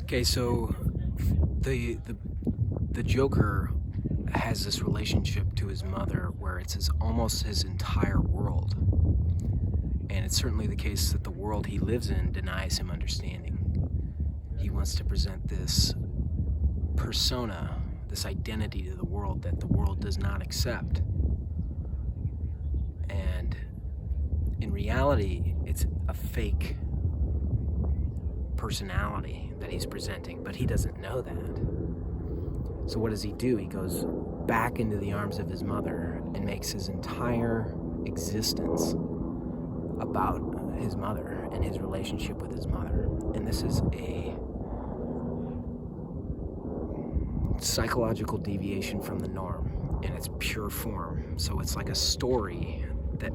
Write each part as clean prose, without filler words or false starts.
Okay, so the the the Joker has this relationship to his mother where it's almost his entire world. And it's certainly the case that the world he lives in denies him understanding. He wants to present this persona, this identity to the world that the world does not accept. And in reality, it's a fake personality that he's presenting, but he doesn't know that. So what does he do? He goes back into the arms of his mother and makes his entire existence about his mother and his relationship with his mother. And this is a psychological deviation from the norm in its pure form. So it's like a story that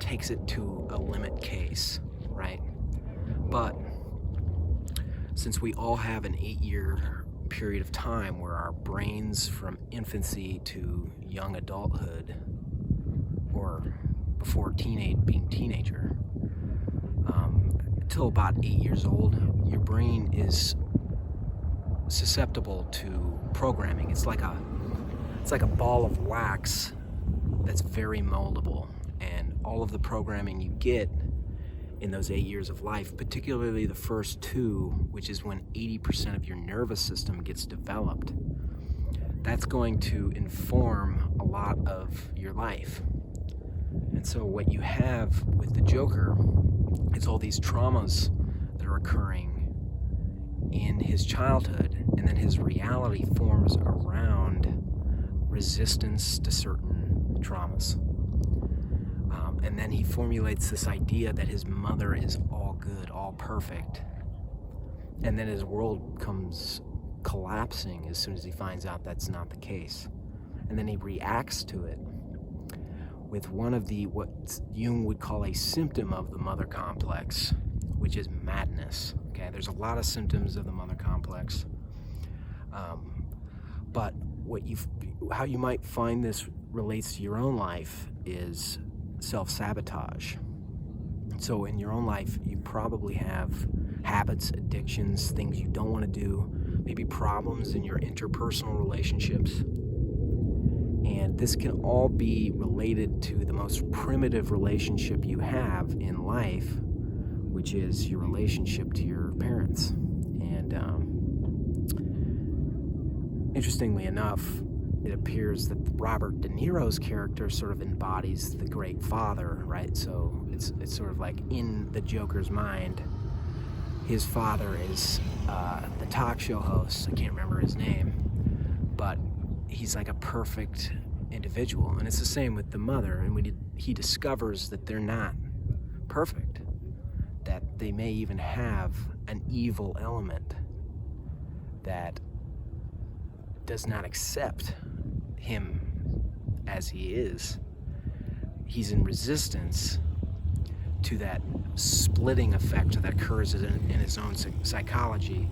takes it to a limit case, right? But since we all have an 8-year period of time where our brains from infancy to young adulthood, or before being teenager, until about 8 years old, your brain is susceptible to programming. It's like a ball of wax that's very moldable, and all of the programming you get in those 8 years of life, particularly the first 2, which is when 80% of your nervous system gets developed, that's going to inform a lot of your life. And so what you have with the Joker is all these traumas that are occurring in his childhood, and then his reality forms around resistance to certain traumas. And then he formulates this idea that his mother is all good, all perfect. And then his world comes collapsing as soon as he finds out that's not the case. And then he reacts to it with one of what Jung would call a symptom of the mother complex, which is madness. Okay, there's a lot of symptoms of the mother complex. But how you might find this relates to your own life is self-sabotage. So in your own life, you probably have habits, addictions, things you don't want to do, maybe problems in your interpersonal relationships. And this can all be related to the most primitive relationship you have in life, which is your relationship to your parents. And interestingly enough, it appears that Robert De Niro's character sort of embodies the great father, right? So it's sort of like in the Joker's mind, his father is the talk show host. I can't remember his name, but he's like a perfect individual. And it's the same with the mother. And he discovers that they're not perfect, that they may even have an evil element that does not accept him as he is. He's in resistance to that splitting effect that occurs in his own psychology.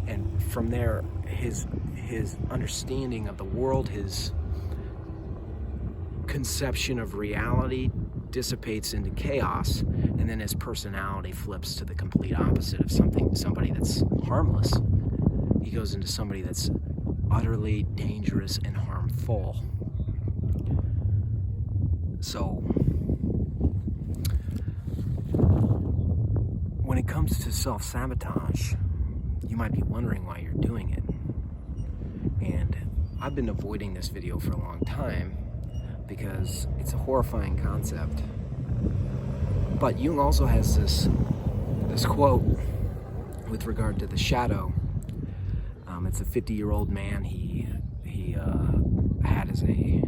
And from there, his understanding of the world, his conception of reality dissipates into chaos, and then his personality flips to the complete opposite of somebody that's harmless. He goes into somebody that's utterly dangerous and harmful. So when it comes to self-sabotage, you might be wondering why you're doing it. And I've been avoiding this video for a long time because it's a horrifying concept. But Jung also has this quote with regard to the shadow. It's a 50-year-old man he had as a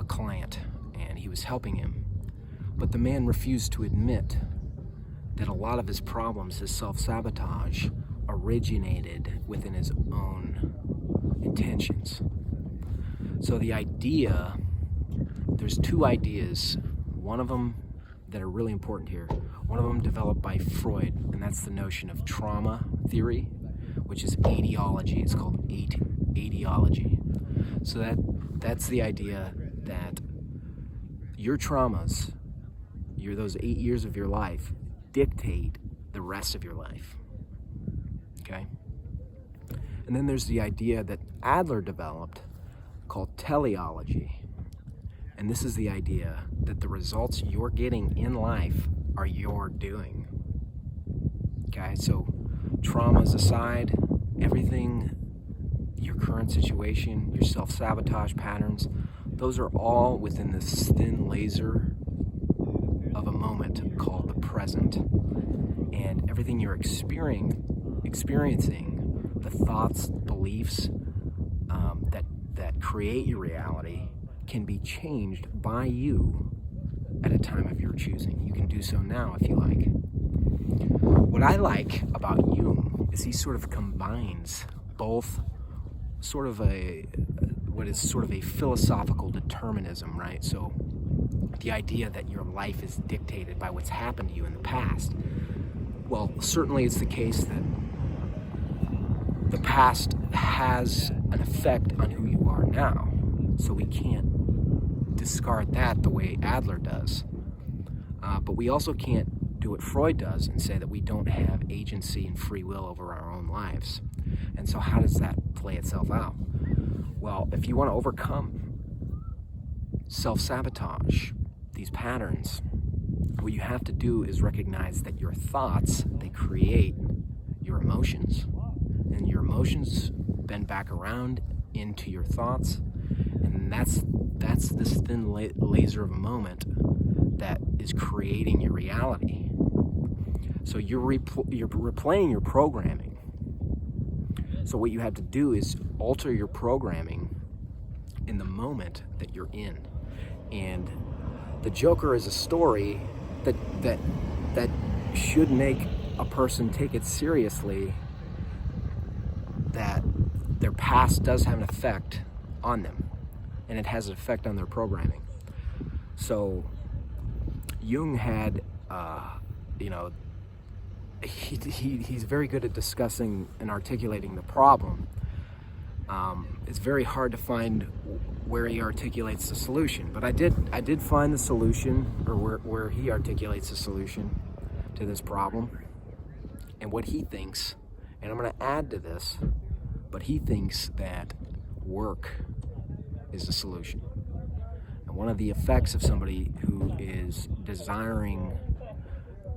client, and he was helping him. But the man refused to admit that a lot of his problems, his self-sabotage, originated within his own intentions. So the idea, there's 2 ideas, one of them that are really important here. One of them developed by Freud, and that's the notion of trauma theory, which is etiology. It's called etiology. So that's the idea that your traumas, those 8 years of your life, dictate the rest of your life. okay? And then there's the idea that Adler developed called teleology. And this is the idea that the results you're getting in life are your doing. Okay, so traumas aside, everything, your current situation, your self-sabotage patterns, those are all within this thin laser of a moment called the present. And everything you're experiencing, the thoughts, beliefs that create your reality, can be changed by you at a time of your choosing. You can do so now if you like. What I like about Jung is he sort of combines both sort of what is sort of a philosophical determinism, right? So the idea that your life is dictated by what's happened to you in the past. Well, certainly it's the case that the past has an effect on who you are now. So we can't discard that the way Adler does. But we also can't do what Freud does and say that we don't have agency and free will over our own lives. And so how does that play itself out? Well, if you want to overcome self-sabotage, these patterns, what you have to do is recognize that your thoughts, they create your emotions. And your emotions bend back around into your thoughts. And that's this thin laser of a moment that is creating your reality. So you're replaying your programming. So what you have to do is alter your programming in the moment that you're in. And the Joker is a story that should make a person take it seriously, that their past does have an effect on them, and it has an effect on their programming. So Jung had, he's very good at discussing and articulating the problem. It's very hard to find where he articulates the solution, but I did find the solution, or where he articulates the solution to this problem, and what he thinks. And I'm going to add to this, but he thinks that work is the solution. And one of the effects of somebody who is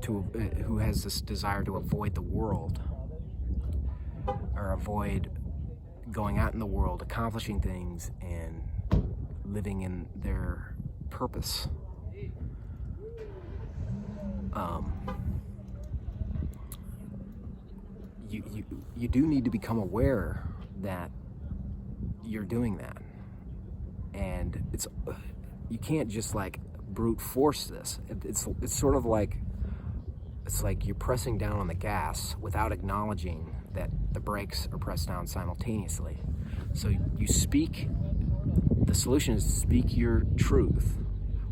who has this desire to avoid the world, or avoid going out in the world, accomplishing things, and living in their purpose. You do need to become aware that you're doing that, and you can't just like brute force this. It's sort of like, it's like you're pressing down on the gas without acknowledging that the brakes are pressed down simultaneously. So you speak, the solution is to speak your truth.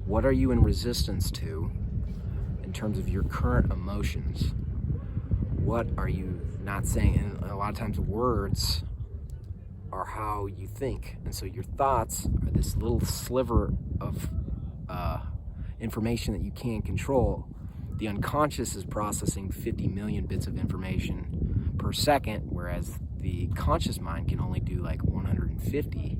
What are you in resistance to in terms of your current emotions? What are you not saying? And a lot of times words are how you think. And so your thoughts are this little sliver of information that you can't control. The unconscious is processing 50 million bits of information per second, whereas the conscious mind can only do like 150.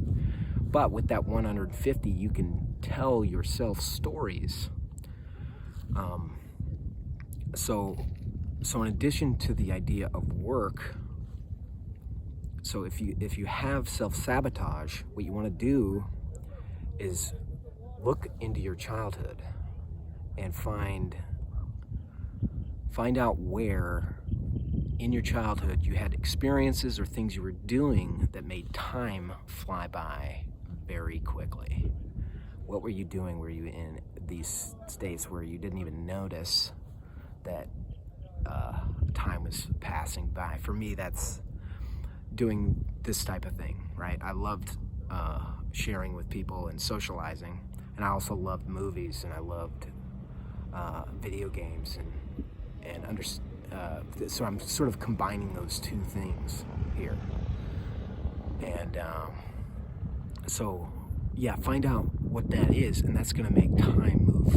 But with that 150, you can tell yourself stories. So in addition to the idea of work, so if you have self-sabotage, what you want to do is look into your childhood and find out where in your childhood you had experiences or things you were doing that made time fly by very quickly. What were you doing? Were you in these states where you didn't even notice that time was passing by? For me, that's doing this type of thing, right? I loved sharing with people and socializing, and I also loved movies, and I loved video games, so I'm sort of combining those two things here. And so yeah, find out what that is, and that's going to make time move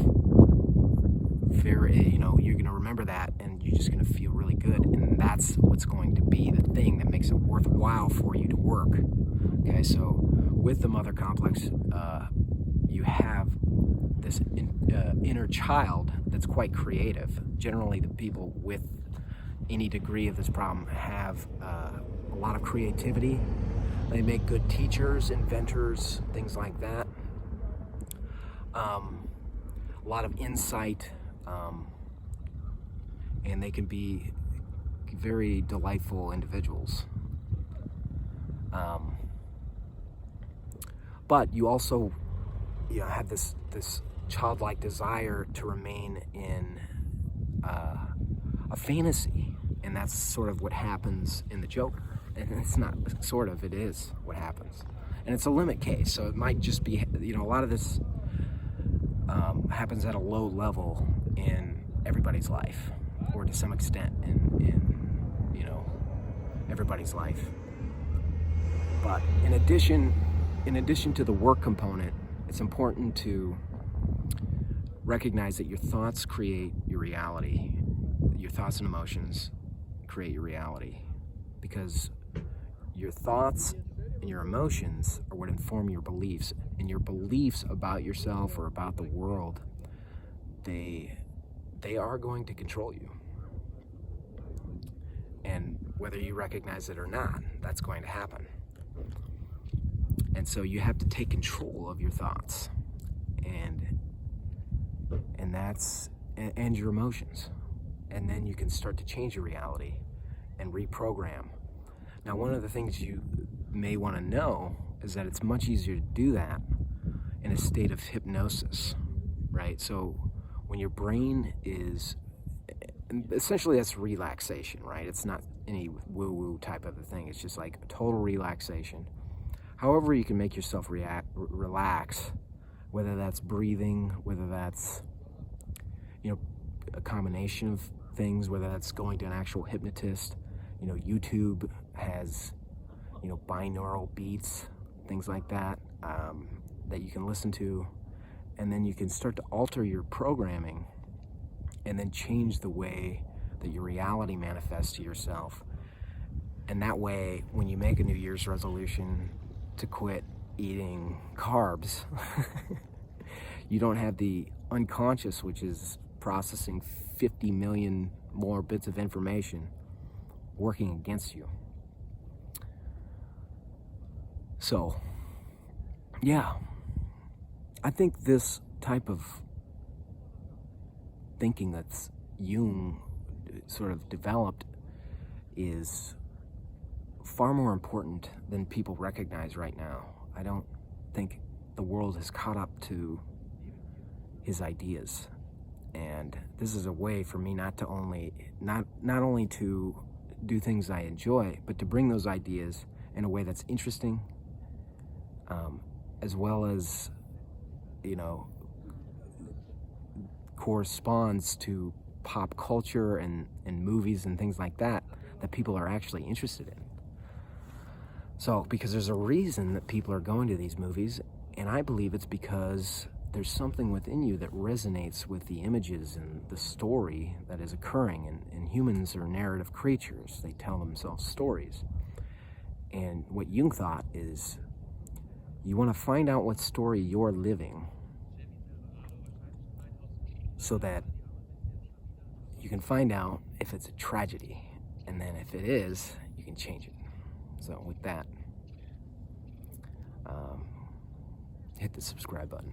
you're going to remember that, and you're just going to feel really good. And that's what's going to be the thing that makes it worthwhile for you to work. Okay, so with the mother complex, you have this inner child that's quite creative. Generally, the people with any degree of this problem have a lot of creativity. They make good teachers, inventors, things like that. A lot of insight, and they can be very delightful individuals. But you also, have this childlike desire to remain in a fantasy, and that's sort of what happens in the Joker. And it's not sort of, it is what happens. And it's a limit case, so it might just be, a lot of this happens at a low level in everybody's life, or to some extent in everybody's life. But in addition to the work component, it's important to recognize that your thoughts create your reality. Your thoughts and emotions create your reality, because your thoughts and your emotions are what inform your beliefs, and your beliefs about yourself or about the world, they are going to control you. And whether you recognize it or not, that's going to happen. And so you have to take control of your thoughts and your emotions. And then you can start to change your reality and reprogram. Now, one of the things you may want to know is that it's much easier to do that in a state of hypnosis, right? So when your brain is, essentially that's relaxation, right? It's not any woo-woo type of a thing. It's just like total relaxation. However you can make yourself relax, whether that's breathing, whether that's, a combination of things, whether that's going to an actual hypnotist. YouTube has, binaural beats, things like that, that you can listen to, and then you can start to alter your programming and then change the way that your reality manifests to yourself. And that way, when you make a New Year's resolution to quit eating carbs, you don't have the unconscious, which is processing 50 million more bits of information, working against you. So, yeah, I think this type of thinking that's Jung sort of developed is far more important than people recognize right now. I don't think the world has caught up to his ideas. And this is a way for me not only to do things I enjoy, but to bring those ideas in a way that's interesting, as well as, corresponds to pop culture and movies and things like that people are actually interested in. So, because there's a reason that people are going to these movies, and I believe it's because there's something within you that resonates with the images and the story that is occurring. And humans are narrative creatures. They tell themselves stories. And what Jung thought is, you want to find out what story you're living so that you can find out if it's a tragedy. And then if it is, you can change it. So with that, hit the subscribe button.